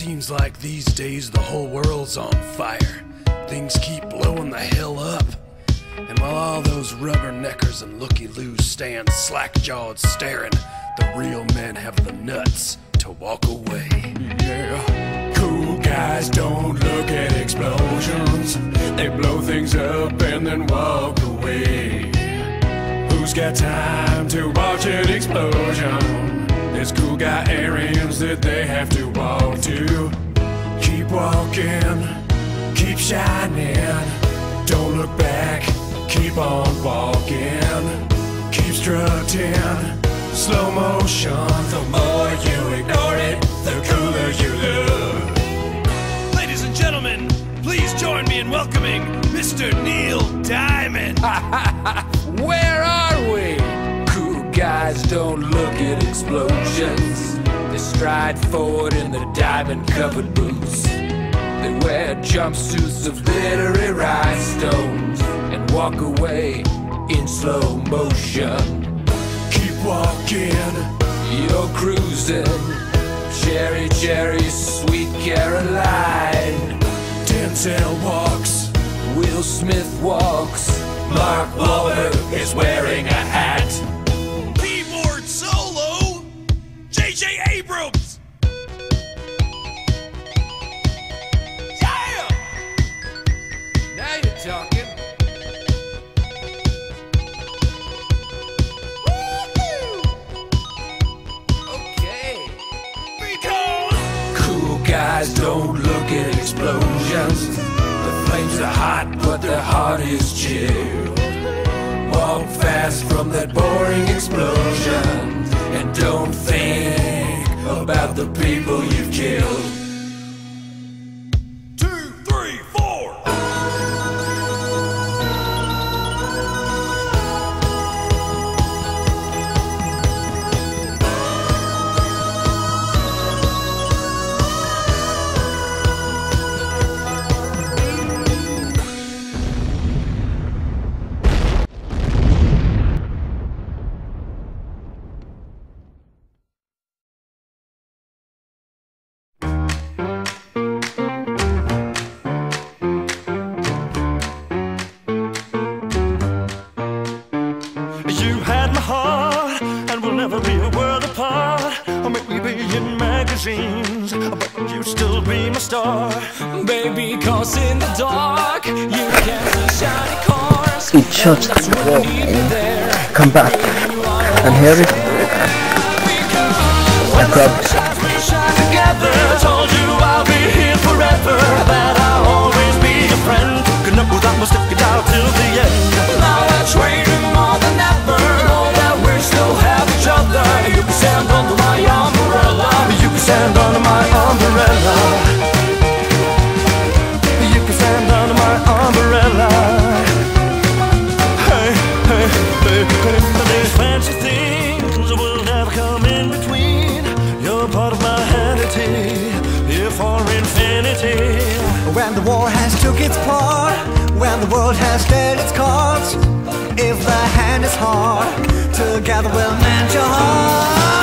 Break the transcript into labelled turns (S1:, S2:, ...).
S1: Seems like these days the whole world's on fire. Things keep blowing the hell up. And while all those rubberneckers and looky-loos stand slack-jawed staring, the real men have the nuts to walk away. Yeah. Cool guys don't look at explosions. They blow things up and then walk away. Who's got time to watch an explosion? There's cool guy areas that they have to walk to. Keep walking, keep shining. Don't look back, keep on walking. Keep strutting, slow motion. The more you ignore it, the cooler you look. Ladies and gentlemen, please join me in welcoming Mr. Neil Diamond.
S2: Where are we? Cool guys don't look at explosions. They stride forward in their diamond-covered boots. They wear jumpsuits of glittery rhinestones and walk away in slow motion.
S1: Keep walking,
S2: you're cruising. Cherry, cherry, sweet Caroline.
S1: Denzel walks,
S2: Will Smith walks. Mark Wahlberg is wearing a hat.
S1: keyboard solo, J.J. Abrams.
S2: Yeah! Now you're talking. Okay.
S1: Because
S2: Cool guys don't look at explosions. The flames are hot, but their heart is chilled. Walk fast from that boring explosion, and don't think about the people you've killed.
S1: 2, 3, 4.
S3: You had my heart, and we'll never be a world apart. Or maybe be in magazines, but you'd still be my star.
S2: Baby, cause in the dark, you can see shiny cars.
S4: It shots walk in, come back and hear it. I promise.
S3: We shine together, told you I'll be here forever, that I'll always be your friend. Good enough without my stick it out till the end. Now we're trading more than ever, know that we still have each other. You can stand under my umbrella. You can stand under my umbrella. You can stand under my umbrella. Hey, hey, hey, hey. These fancy things will never come in between. You're part of my entity, here for infinity.
S5: When the war has took its part, when the world has dealt its cards, if the hand is hard, together we'll mend your heart.